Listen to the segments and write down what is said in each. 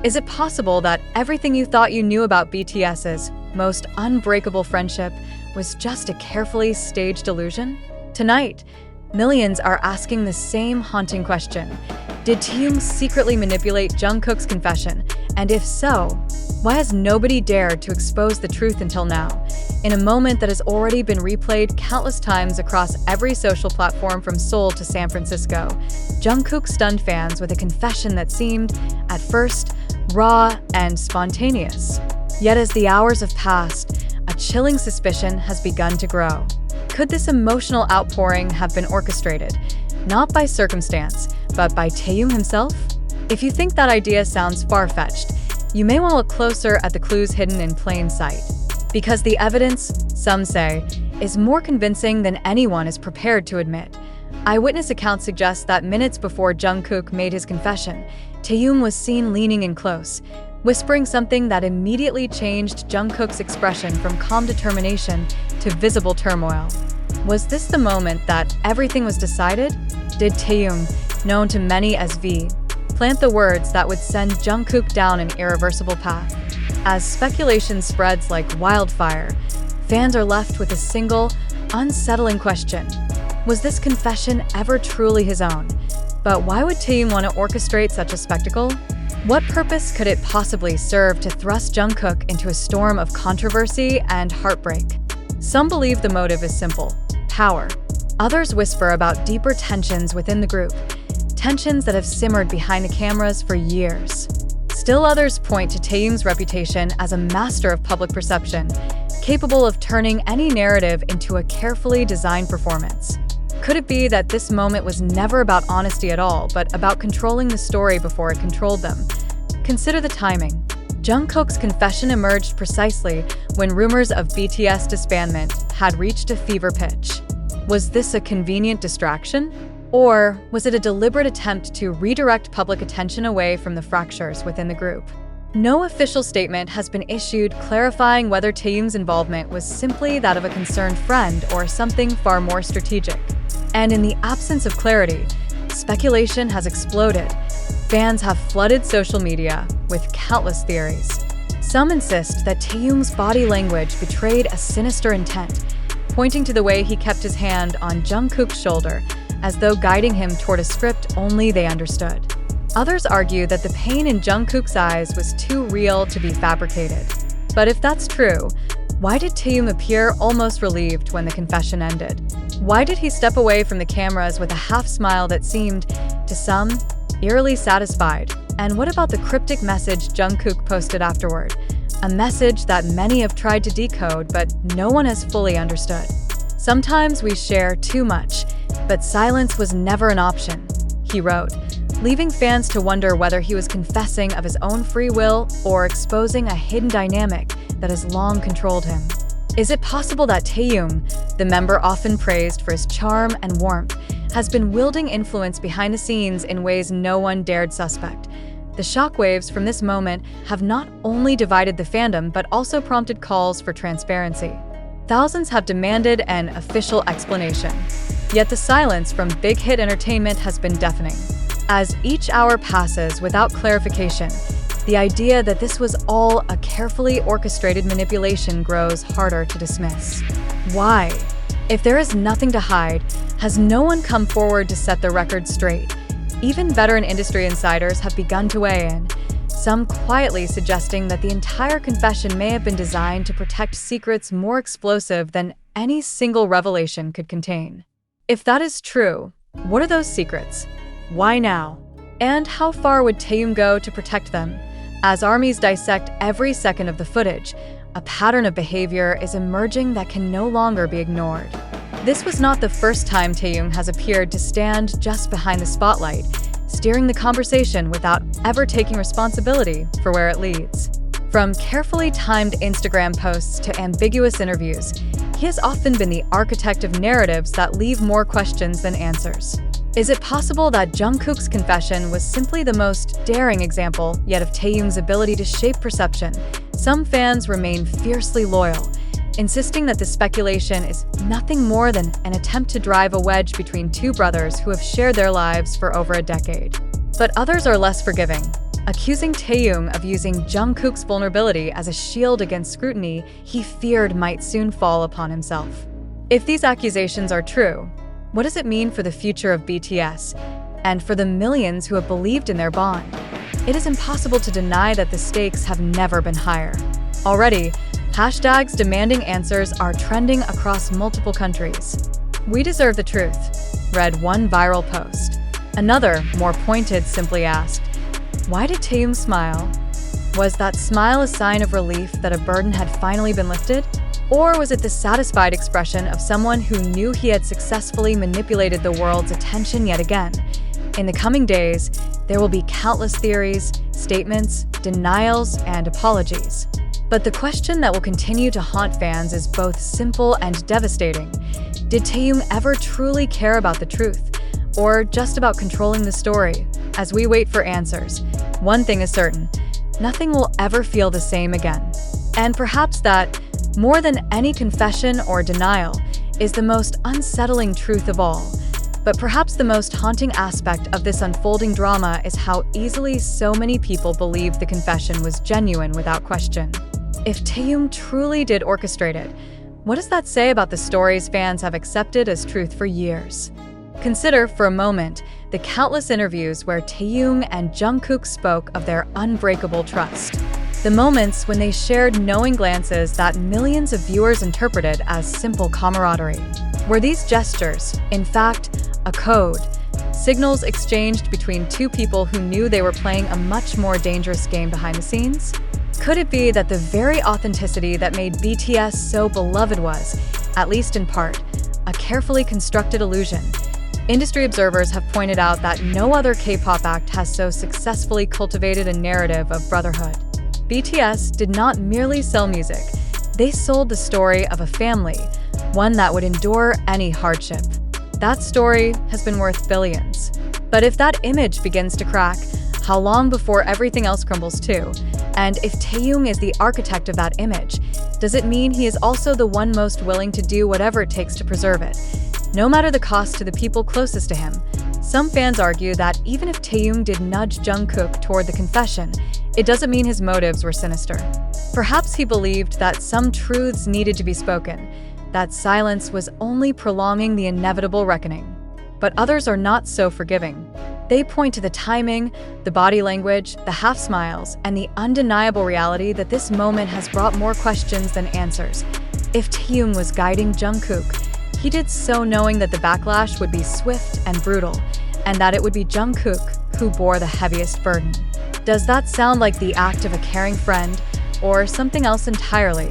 Is it possible that everything you thought you knew about BTS's most unbreakable friendship was just a carefully staged illusion? Tonight, millions are asking the same haunting question. Did Taehyung secretly manipulate Jungkook's confession? And if so, why has nobody dared to expose the truth until now? In a moment that has already been replayed countless times across every social platform from Seoul to San Francisco, Jungkook stunned fans with a confession that seemed, at first, raw and spontaneous. Yet as the hours have passed, a chilling suspicion has begun to grow. Could this emotional outpouring have been orchestrated, not by circumstance, but by Taehyung himself? If you think that idea sounds far-fetched, you may want to look closer at the clues hidden in plain sight. Because the evidence, some say, is more convincing than anyone is prepared to admit. Eyewitness accounts suggest that minutes before Jungkook made his confession, Taehyung was seen leaning in close, whispering something that immediately changed Jungkook's expression from calm determination to visible turmoil. Was this the moment that everything was decided? Did Taehyung, known to many as V, plant the words that would send Jungkook down an irreversible path? As speculation spreads like wildfire, fans are left with a single, unsettling question. Was this confession ever truly his own? But why would Taehyung want to orchestrate such a spectacle? What purpose could it possibly serve to thrust Jungkook into a storm of controversy and heartbreak? Some believe the motive is simple: power. Others whisper about deeper tensions within the group, tensions that have simmered behind the cameras for years. Still others point to Taehyung's reputation as a master of public perception, capable of turning any narrative into a carefully designed performance. Could it be that this moment was never about honesty at all, but about controlling the story before it controlled them? Consider the timing. Jungkook's confession emerged precisely when rumors of BTS disbandment had reached a fever pitch. Was this a convenient distraction? Or was it a deliberate attempt to redirect public attention away from the fractures within the group? No official statement has been issued clarifying whether Taehyung's involvement was simply that of a concerned friend or something far more strategic. And in the absence of clarity, speculation has exploded. Fans have flooded social media with countless theories. Some insist that Taehyung's body language betrayed a sinister intent, pointing to the way he kept his hand on Jungkook's shoulder, as though guiding him toward a script only they understood. Others argue that the pain in Jungkook's eyes was too real to be fabricated. But if that's true, why did Taehyung appear almost relieved when the confession ended? Why did he step away from the cameras with a half-smile that seemed, to some, eerily satisfied? And what about the cryptic message Jungkook posted afterward? A message that many have tried to decode, but no one has fully understood. Sometimes we share too much, but silence was never an option, he wrote, leaving fans to wonder whether he was confessing of his own free will or exposing a hidden dynamic that has long controlled him. Is it possible that Taehyung, the member often praised for his charm and warmth, has been wielding influence behind the scenes in ways no one dared suspect? The shockwaves from this moment have not only divided the fandom but also prompted calls for transparency. Thousands have demanded an official explanation. Yet the silence from Big Hit Entertainment has been deafening. As each hour passes without clarification, the idea that this was all a carefully orchestrated manipulation grows harder to dismiss. Why? If there is nothing to hide, has no one come forward to set the record straight? Even veteran industry insiders have begun to weigh in, some quietly suggesting that the entire confession may have been designed to protect secrets more explosive than any single revelation could contain. If that is true, what are those secrets? Why now? And how far would Taehyung go to protect them? As armies dissect every second of the footage, a pattern of behavior is emerging that can no longer be ignored. This was not the first time Taehyung has appeared to stand just behind the spotlight, steering the conversation without ever taking responsibility for where it leads. From carefully timed Instagram posts to ambiguous interviews, he has often been the architect of narratives that leave more questions than answers. Is it possible that Jungkook's confession was simply the most daring example yet of Taehyung's ability to shape perception? Some fans remain fiercely loyal, insisting that the speculation is nothing more than an attempt to drive a wedge between two brothers who have shared their lives for over a decade. But others are less forgiving. accusing Taehyung of using Jungkook's vulnerability as a shield against scrutiny he feared might soon fall upon himself. If these accusations are true, what does it mean for the future of BTS and for the millions who have believed in their bond? It is impossible to deny that the stakes have never been higher. Already, hashtags demanding answers are trending across multiple countries. "We deserve the truth," read one viral post. Another, more pointed, simply asked, "Why did Taehyung smile? Was that smile a sign of relief that a burden had finally been lifted? Or was it the satisfied expression of someone who knew he had successfully manipulated the world's attention yet again?" In the coming days, there will be countless theories, statements, denials, and apologies. But the question that will continue to haunt fans is both simple and devastating. Did Taehyung ever truly care about the truth, or just about controlling the story? As we wait for answers, one thing is certain: nothing will ever feel the same again. And perhaps that, more than any confession or denial, is the most unsettling truth of all. But perhaps the most haunting aspect of this unfolding drama is how easily so many people believed the confession was genuine without question. If Taehyung truly did orchestrate it, what does that say about the stories fans have accepted as truth for years? Consider for a moment the countless interviews where Taehyung and Jungkook spoke of their unbreakable trust. The moments when they shared knowing glances that millions of viewers interpreted as simple camaraderie. Were these gestures, in fact, a code? Signals exchanged between two people who knew they were playing a much more dangerous game behind the scenes? Could it be that the very authenticity that made BTS so beloved was, at least in part, a carefully constructed illusion? Industry observers have pointed out that no other K-pop act has so successfully cultivated a narrative of brotherhood. BTS did not merely sell music, they sold the story of a family, one that would endure any hardship. That story has been worth billions. But if that image begins to crack, how long before everything else crumbles too? And if Taehyung is the architect of that image, does it mean he is also the one most willing to do whatever it takes to preserve it, no matter the cost to the people closest to him? Some fans argue that even if Taehyung did nudge Jungkook toward the confession, it doesn't mean his motives were sinister. Perhaps he believed that some truths needed to be spoken, that silence was only prolonging the inevitable reckoning. But others are not so forgiving. They point to the timing, the body language, the half-smiles, and the undeniable reality that this moment has brought more questions than answers. If Taehyung was guiding Jungkook, he did so knowing that the backlash would be swift and brutal, and that it would be Jungkook who bore the heaviest burden. Does that sound like the act of a caring friend, or something else entirely?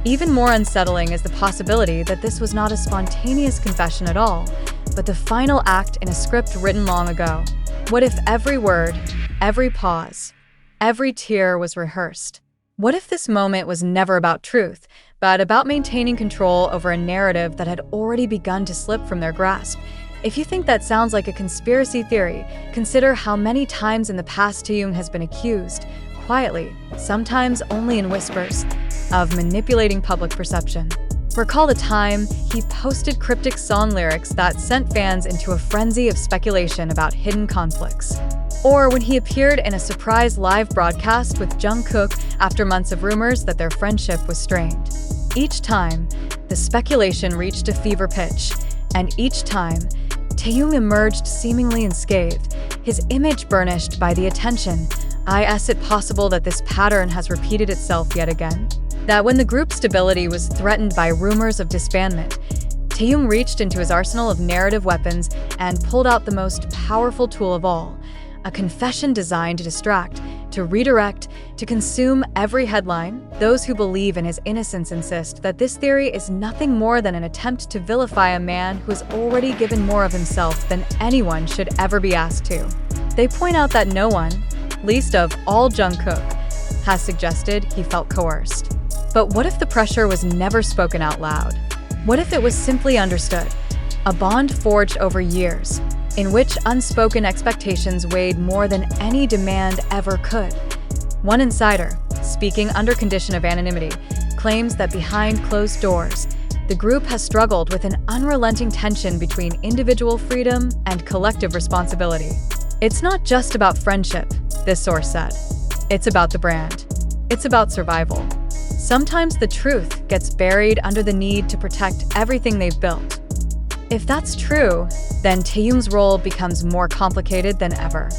Even more unsettling is the possibility that this was not a spontaneous confession at all, but the final act in a script written long ago. What if every word, every pause, every tear was rehearsed? What if this moment was never about truth, but about maintaining control over a narrative that had already begun to slip from their grasp? If you think that sounds like a conspiracy theory, consider how many times in the past Taehyung has been accused, quietly, sometimes only in whispers, of manipulating public perception. Recall the time he posted cryptic song lyrics that sent fans into a frenzy of speculation about hidden conflicts. Or when he appeared in a surprise live broadcast with Jungkook after months of rumors that their friendship was strained. Each time, the speculation reached a fever pitch, and each time, Taehyung emerged seemingly unscathed, his image burnished by the attention. Is it possible that this pattern has repeated itself yet again? That when the group's stability was threatened by rumors of disbandment, Taehyung reached into his arsenal of narrative weapons and pulled out the most powerful tool of all, a confession designed to distract, to redirect, to consume every headline. Those who believe in his innocence insist that this theory is nothing more than an attempt to vilify a man who has already given more of himself than anyone should ever be asked to. They point out that no one, least of all Jungkook, has suggested he felt coerced. But what if the pressure was never spoken out loud? What if it was simply understood? A bond forged over years, in which unspoken expectations weighed more than any demand ever could. One insider, speaking under condition of anonymity, claims that behind closed doors, the group has struggled with an unrelenting tension between individual freedom and collective responsibility. It's not just about friendship, This source said, "It's about the brand. It's about survival." Sometimes the truth gets buried under the need to protect everything they've built. If that's true, then Taehyung's role becomes more complicated than ever.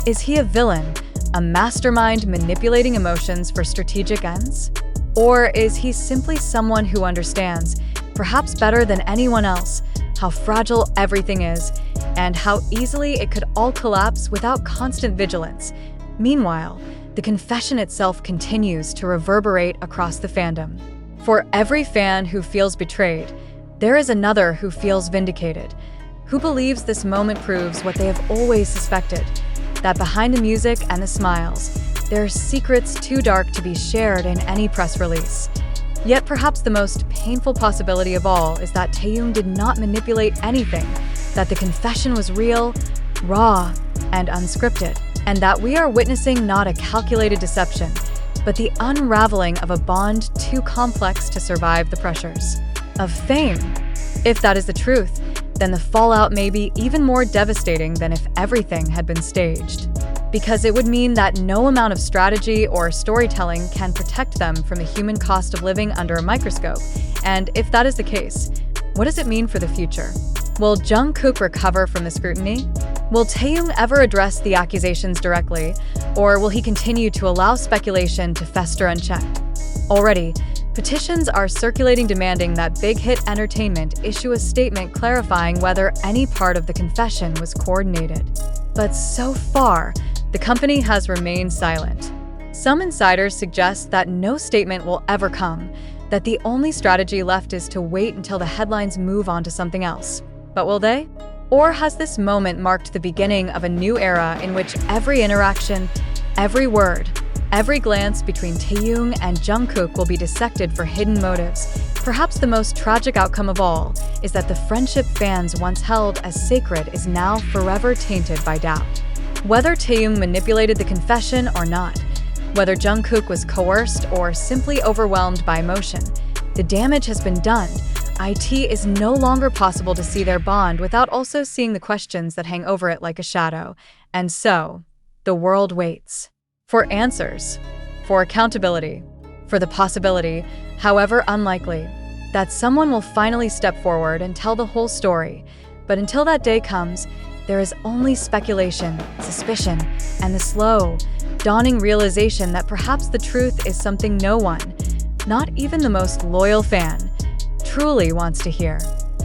Is he a villain, a mastermind manipulating emotions for strategic ends? Or is he simply someone who understands, perhaps better than anyone else, how fragile everything is and how easily it could all collapse without constant vigilance? Meanwhile, the confession itself continues to reverberate across the fandom. For every fan who feels betrayed, there is another who feels vindicated, who believes this moment proves what they have always suspected, that behind the music and the smiles, there are secrets too dark to be shared in any press release. Yet perhaps the most painful possibility of all is that Taehyung did not manipulate anything, that the confession was real, raw, and unscripted, and that we are witnessing not a calculated deception, but the unraveling of a bond too complex to survive the pressures of fame. If that is the truth, then the fallout may be even more devastating than if everything had been staged. Because it would mean that no amount of strategy or storytelling can protect them from the human cost of living under a microscope. And if that is the case, what does it mean for the future? Will Jungkook recover from the scrutiny? Will Taehyung ever address the accusations directly? Or will he continue to allow speculation to fester unchecked? Already, petitions are circulating demanding that Big Hit Entertainment issue a statement clarifying whether any part of the confession was coordinated. But so far, the company has remained silent. Some insiders suggest that no statement will ever come, that the only strategy left is to wait until the headlines move on to something else. But will they? Or has this moment marked the beginning of a new era in which every interaction, every word, every glance between Taehyung and Jungkook will be dissected for hidden motives? Perhaps the most tragic outcome of all is that the friendship fans once held as sacred is now forever tainted by doubt. Whether Taehyung manipulated the confession or not, whether Jungkook was coerced or simply overwhelmed by emotion, the damage has been done. It is no longer possible to see their bond without also seeing the questions that hang over it like a shadow. And so, the world waits. For answers, for accountability, for the possibility, however unlikely, that someone will finally step forward and tell the whole story. But until that day comes, there is only speculation, suspicion, and the slow, dawning realization that perhaps the truth is something no one, not even the most loyal fan, truly wants to hear.